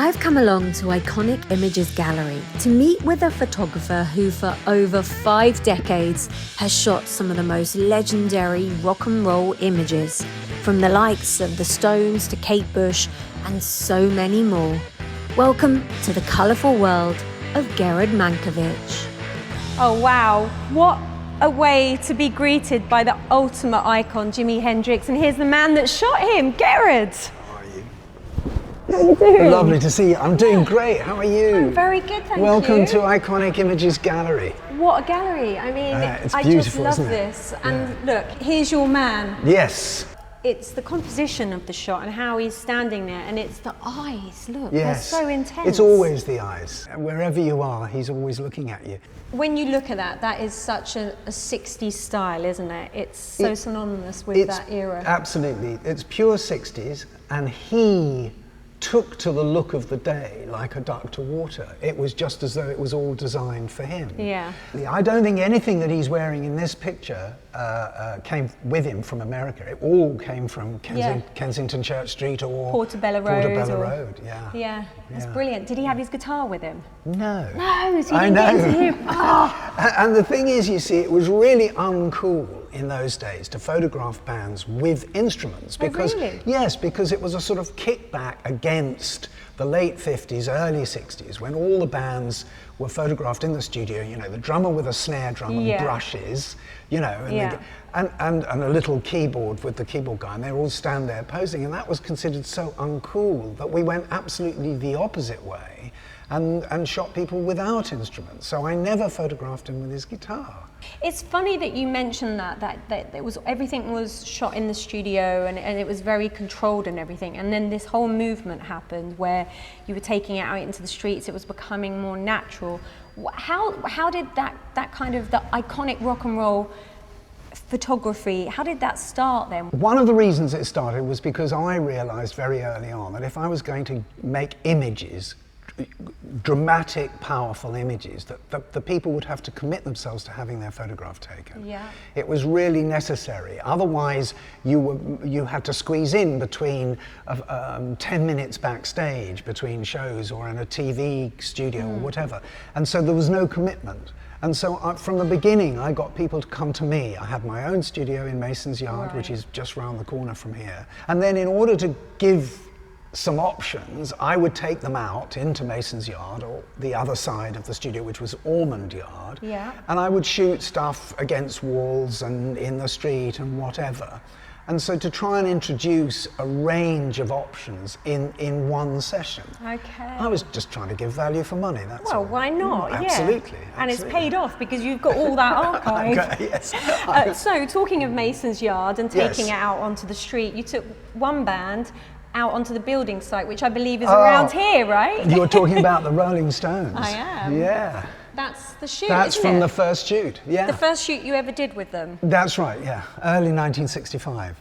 I've come along to Iconic Images Gallery to meet with a photographer who for over 5 decades has shot some of the most legendary rock and roll images, from the likes of the Stones to Kate Bush and so many more. Welcome to the colourful world of Gered Mankowitz. Oh wow, what a way to be greeted by the ultimate icon, Jimi Hendrix, and here's the man that shot him, Gered. How are you doing? Lovely to see you. I'm doing great. How are you? I'm very good, thank you. Welcome to Iconic Images Gallery. What a gallery. I mean, it's I beautiful, just love isn't it? this. And look, here's your man. Yes. It's the composition of the shot and how he's standing there, and it's the eyes, look, Yes. they're so intense. It's always the eyes. Wherever you are, he's always looking at you. When you look at that, that is such a 60s style, isn't it? It's so synonymous with that era. Absolutely. It's pure 60s, and he took to the look of the day like a duck to water. It was just as though it was all designed for him. Yeah. I don't think anything that he's wearing in this picture came with him from America. It all came from Kensington Church Street or Portobello Road. Yeah, that's brilliant. Did he have his guitar with him? No. No, so he didn't get to him. Oh. And the thing is, you see, it was really uncool in those days to photograph bands with instruments because yes, because it was a sort of kickback against the late 50s, early 60s, when all the bands were photographed in the studio, you know, the drummer with a snare drum and brushes, you know, and a little keyboard with the keyboard guy, and they all stand there posing, and that was considered so uncool that we went absolutely the opposite way and shot people without instruments. So I never photographed him with his guitar. It's funny that you mentioned that it was, everything was shot in the studio and it was very controlled and everything, and then this whole movement happened where you were taking it out into the streets. It was becoming more natural. How did that kind of, the iconic rock and roll photography, how did that start then? One of the reasons it started was because I realized very early on that if I was going to make images, dramatic, powerful images, that the people would have to commit themselves to having their photograph taken. Yeah. It was really necessary. Otherwise, you had to squeeze in between 10 minutes backstage between shows or in a TV studio or whatever. And so there was no commitment. And so from the beginning, I got people to come to me. I had my own studio in Mason's Yard, which is just round the corner from here. And then in order to give some options, I would take them out into Mason's Yard or the other side of the studio, which was Ormond Yard, and I would shoot stuff against walls and in the street and whatever. And so to try and introduce a range of options in one session. Okay. I was just trying to give value for money, that's all. Well, why not? Absolutely. And it's paid off because you've got all that archive. Yes. So talking of Mason's Yard and taking it out onto the street, you took one band out onto the building site, which I believe is around here, right? You're talking about the Rolling Stones. I am. Yeah. That's the shoot, That's isn't from it? the first shoot, yeah. The first shoot you ever did with them? That's right, yeah. Early 1965.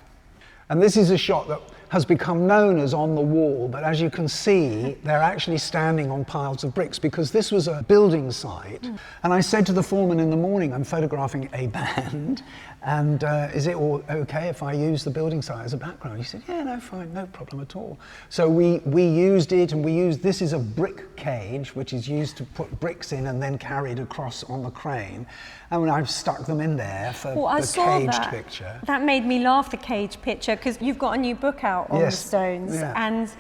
And this is a shot that has become known as On the Wall, but as you can see, they're actually standing on piles of bricks because this was a building site. And I said to the foreman in the morning, I'm photographing a band, and is it all okay if I use the building site as a background? He said, yeah, no, fine, no problem at all. So we used it, and this is a brick cage, which is used to put bricks in and then carried across on the crane. And I've stuck them in there for the caged picture. That made me laugh, the cage picture, because you've got a new book out on the Stones, and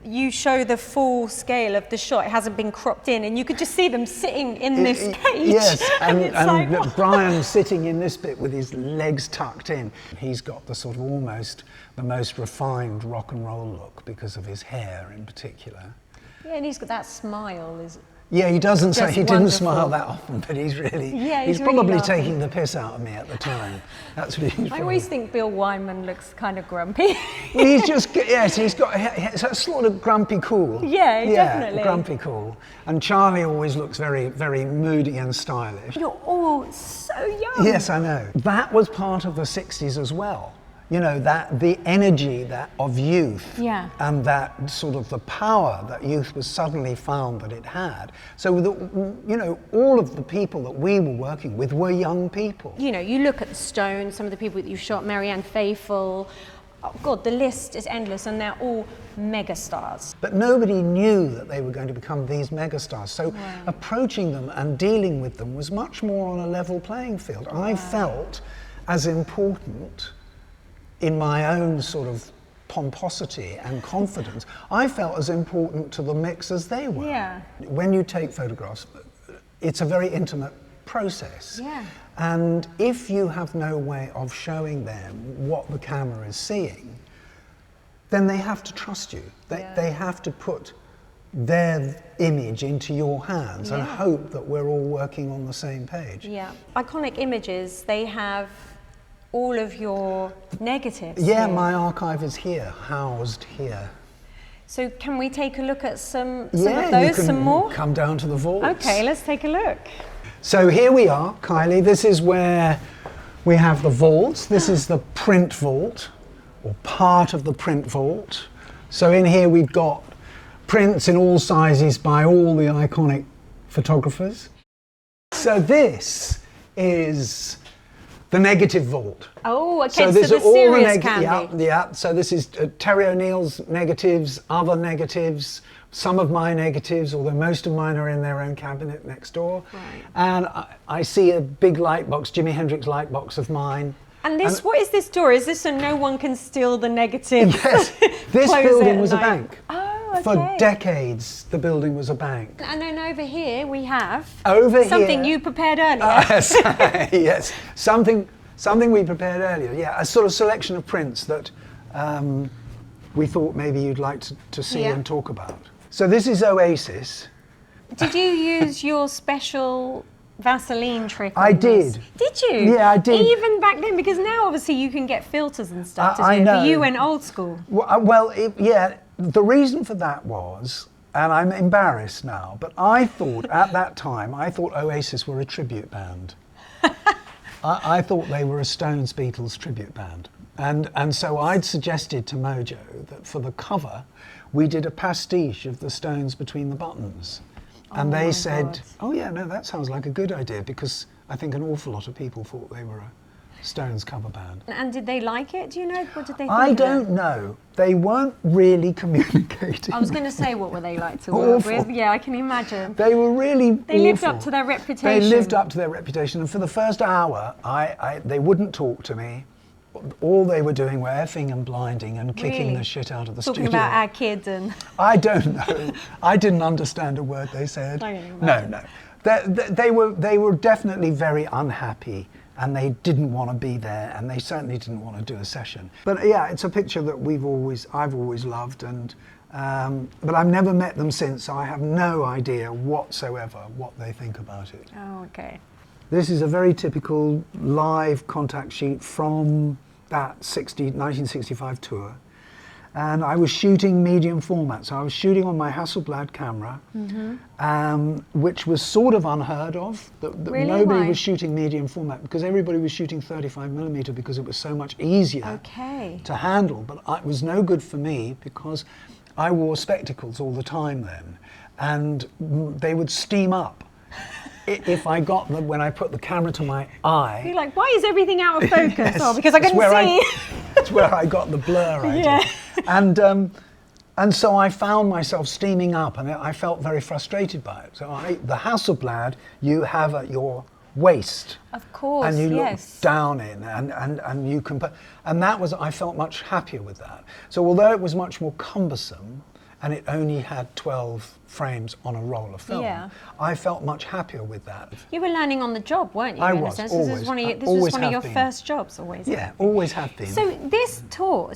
you show the full scale of the shot. It hasn't been cropped in, and you could just see them sitting in this cage. Yes, and like, Brian sitting in this bit with his legs tucked in. He's got the sort of almost the most refined rock and roll look because of his hair in particular. Yeah, and he's got that smile. Yeah, he doesn't say, he didn't wonderful. smile that often, but he's really, he's really probably laughing. taking the piss out of me at the time. That's what he's I always think Bill Wyman looks kind of grumpy. Well, he's just, yes, he's got a sort of grumpy cool. Yeah, definitely. Grumpy cool. And Charlie always looks very, very moody and stylish. You're all so young. Yes, I know. That was part of the 60s as well. You know, that the energy of youth and that sort of the power that youth was suddenly found that it had. So, you know, all of the people that we were working with were young people. You know, you look at the Stones, some of the people that you shot, Marianne Faithfull, oh God, the list is endless, and they're all megastars. But nobody knew that they were going to become these megastars. So approaching them and dealing with them was much more on a level playing field. I felt as important in my own sort of pomposity and confidence. I felt as important to the mix as they were. Yeah. When you take photographs, it's a very intimate process. Yeah. And if you have no way of showing them what the camera is seeing, then they have to trust you. They have to put their image into your hands and hope that we're all working on the same page. Yeah. Iconic Images, they have all of your negatives. Yeah, here. my archive is here, housed here. So can we take a look at some of Yeah, those, you can some more? come down to the vaults. Okay, let's take a look. So here we are, Kylie. This is where we have the vaults. This is the print vault, or part of the print vault. So in here we've got prints in all sizes by all the iconic photographers. So this is the negative vault. Oh, okay, so these the are all serious the candy. yeah. So this is Terry O'Neill's negatives, other negatives, some of my negatives, although most of mine are in their own cabinet next door. Right. And I see a big light box, Jimi Hendrix light box of mine. And this, what is this door? Is this so no one can steal the negative? Yes, this Close building it was a at night? bank. Oh, okay. For decades, the building was a bank. And then over here we have here, something you prepared earlier. Yes, yes, something we prepared earlier. Yeah, a sort of selection of prints that we thought maybe you'd like to see and talk about. So this is Oasis. Did you use your special Vaseline trick on I this? did. Did you? Yeah, I did. Even back then, because now obviously you can get filters and stuff to do. I know. But you went old school. Well, the reason for that was, and I'm embarrassed now, but I thought at that time, Oasis were a tribute band. I thought they were a Stones Beatles tribute band. And so I'd suggested to Mojo that for the cover, we did a pastiche of the Stones Between the Buttons. And they said, oh yeah, no, that sounds like a good idea, because I think an awful lot of people thought they were a Stones cover band. And did they like it? Do you know? What did they think I of don't know. They weren't really communicating. I was going to say, what were they like to work Awful. with? Yeah, I can imagine. They were really They lived awful. up to their reputation. They lived up to their reputation. And for the first hour, they wouldn't talk to me. All they were doing were effing and blinding and kicking Really? the shit out of the Talking studio. about our kids and... I don't know. I didn't understand a word they said. I can imagine. No. They were definitely very unhappy, and they didn't want to be there, and they certainly didn't want to do a session. But yeah, it's a picture that I've always loved, and but I've never met them since, so I have no idea whatsoever what they think about it. Oh, okay. This is a very typical live contact sheet from that 1965 tour. And I was shooting medium format, so I was shooting on my Hasselblad camera, which was sort of unheard of. Really? Nobody Why? was shooting medium format, because everybody was shooting 35mm because it was so much easier to handle. But it was no good for me, because I wore spectacles all the time then, and they would steam up. If I got them, when I put the camera to my eye. You're like, why is everything out of focus? Yes, Oh, because I couldn't see. That's where I got the blur. And so I found myself steaming up, and I felt very frustrated by it. So the Hasselblad you have at your waist. Of course, and you yes. look down in, and you can put, and I felt much happier with that. So although it was much more cumbersome, and it only had 12 frames on a roll of film, I felt much happier with that. You were learning on the job, weren't you? I in was, a sense? always. This was Always one of your have been. first jobs, always. Yeah, always have been. So this tour,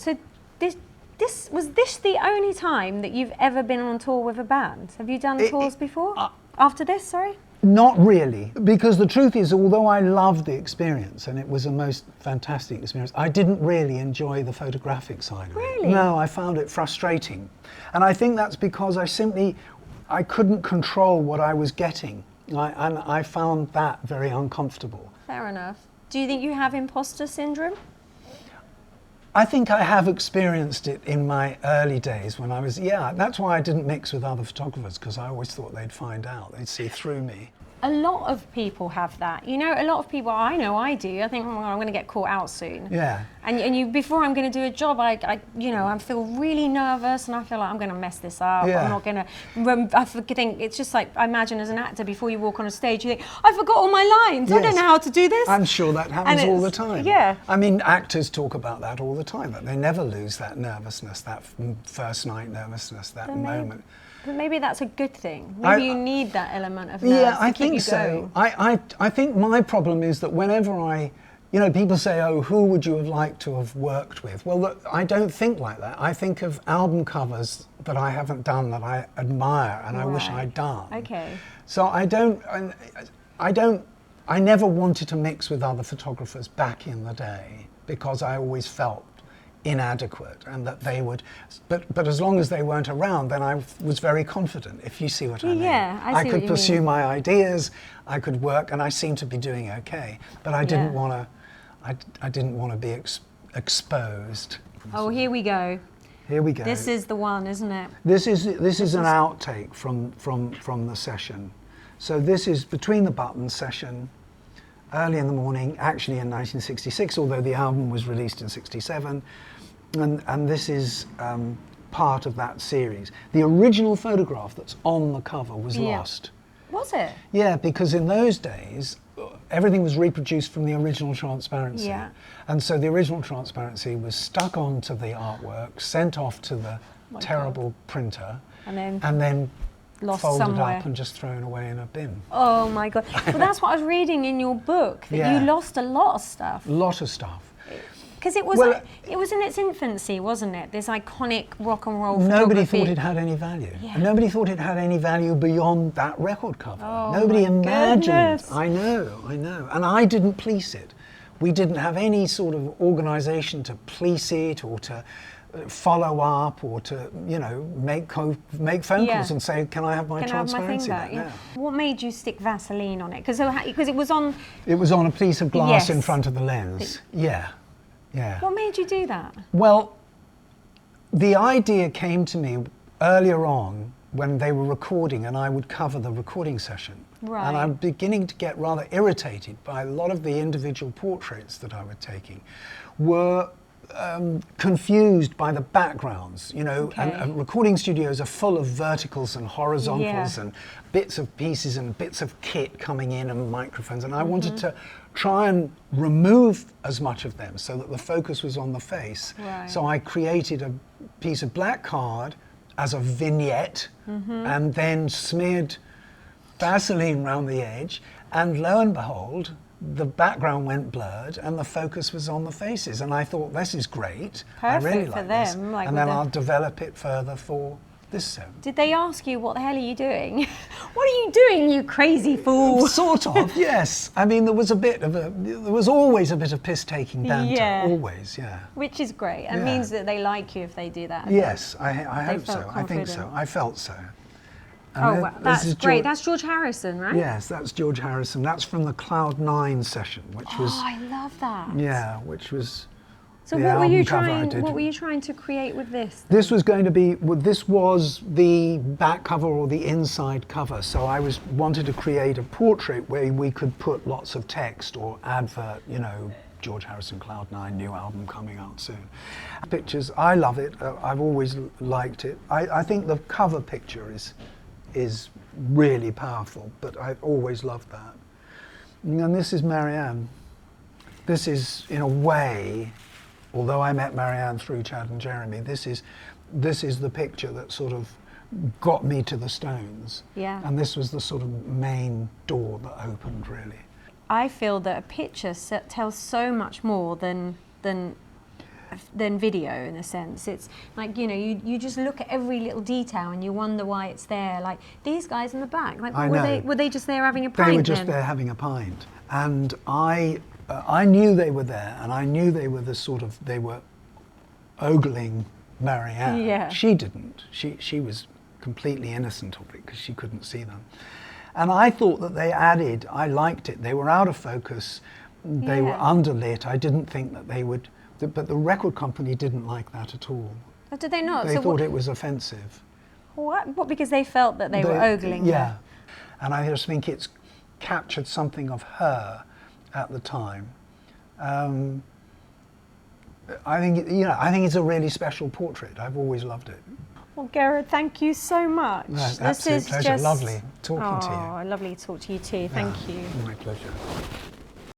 was this the only time that you've ever been on tour with a band? Have you done tours before? After this, sorry? Not really, because the truth is, although I loved the experience and it was a most fantastic experience, I didn't really enjoy the photographic side of it. Really? No, I found it frustrating. And I think that's because I couldn't control what I was getting. And I found that very uncomfortable. Fair enough. Do you think you have imposter syndrome? I think I have experienced it in my early days when I was, that's why I didn't mix with other photographers, because I always thought they'd find out, they'd see through me. A lot of people have that. You know, a lot of people, I know I do, I think, oh, I'm going to get caught out soon. Yeah. And you, before I'm going to do a job, I feel really nervous, and I feel like I'm going to mess this up. Yeah. I'm not going to. I think it's just like, I imagine as an actor, before you walk on a stage, you think, I forgot all my lines. I don't know how to do this. I'm sure that happens all the time. Yeah. I mean, actors talk about that all the time. That they never lose that nervousness, that first night nervousness, that moment. But maybe that's a good thing. Maybe you need that element of nerves Yeah, I to keep think you so. going. I think my problem is that whenever people say, oh, who would you have liked to have worked with? Well, look, I don't think like that. I think of album covers that I haven't done that I admire and I wish I'd done. Okay. So I never wanted to mix with other photographers back in the day because I always felt inadequate, and that they would, but as long as they weren't around, then I was very confident, if you see what I mean. Yeah, I see could what you pursue mean. my ideas, I could work, and I seemed to be doing okay, but I didn't want to, I didn't want to be exposed. Oh, here we go. Here we go. This is the one, isn't it? This is an outtake from the session. So this is Between the Buttons session, early in the morning, actually in 1966, although the album was released in 67. And this is part of that series. The original photograph that's on the cover was lost. Was it? Yeah, because in those days, everything was reproduced from the original transparency. Yeah. And so the original transparency was stuck onto the artwork, sent off to the terrible printer, And then lost folded somewhere. up and just thrown away in a bin. Oh my God. Well, that's what I was reading in your book, that you lost a lot of stuff. Lot of stuff. Because it was in its infancy, wasn't it? This iconic rock and roll photography. Nobody thought it had any value. Yeah. Nobody thought it had any value beyond that record cover. Oh, Nobody my imagined. goodness. I know. And I didn't police it. We didn't have any sort of organisation to police it or to follow up or to, make phone calls and say, can I have my transparency back? Yeah. What made you stick Vaseline on it? Because it was on... It was on a piece of glass in Yes. front of the lens. Yeah. What made you do that? Well, the idea came to me earlier on when they were recording and I would cover the recording session. Right. And I'm beginning to get rather irritated by a lot of the individual portraits that I was taking were confused by the backgrounds, and recording studios are full of verticals and horizontals and bits of pieces and bits of kit coming in and microphones, and I wanted to try and remove as much of them so that the focus was on the face. Right. So I created a piece of black card as a vignette and then smeared Vaseline around the edge, and lo and behold, the background went blurred and the focus was on the faces, and I thought, this is great. I really Perfect for like this. them, like and with then the- I'll develop it further for this show. Did they ask you, what the hell are you doing? What are you doing, you crazy fool? Sort of, yes. I mean, there was always a bit of piss-taking banter, Yeah. always, yeah. Which is great. It Yeah. means that they like you if they do that. Yes, I hope felt so. I think so. confident. I felt so. And Oh, this wow. That's is great. George- That's George Harrison, right? Yes, that's George Harrison. That's from the Cloud 9 session, which was... Oh, I love that. Yeah, which was... So the what were you album cover I trying? did. What were you trying to create with this? This was going to be, well, this was the back cover or the inside cover. So I wanted to create a portrait where we could put lots of text or advert, George Harrison, Cloud 9, new album coming out soon. Pictures, I love it. I've always liked it. I think the cover picture is really powerful, but I've always loved that. And this is Marianne. This is, in a way, although I met Marianne through Chad and Jeremy, this is the picture that sort of got me to the Stones. Yeah. And this was the sort of main door that opened, really. I feel that a picture tells so much more than video, in a sense. It's like, you just look at every little detail and you wonder why it's there. Like these guys in the back, like were they just there having a pint? They were just then? there having a pint, and I knew they were there, and I knew they were they were ogling Marianne. Yeah. She didn't. She was completely innocent of it because she couldn't see them. And I thought that I liked it. They were out of focus. They were underlit. I didn't think that they would, but the record company didn't like that at all. Oh, did they not? They So thought it was offensive. what? Because they felt that they were ogling Yeah. her. And I just think it's captured something of her at the time. I think, you know, I think it's a really special portrait. I've always loved it. Well, Gered, thank you so much. No, This absolute is pleasure. just Lovely talking to you. Oh, lovely to talk to you too. Thank you. My pleasure.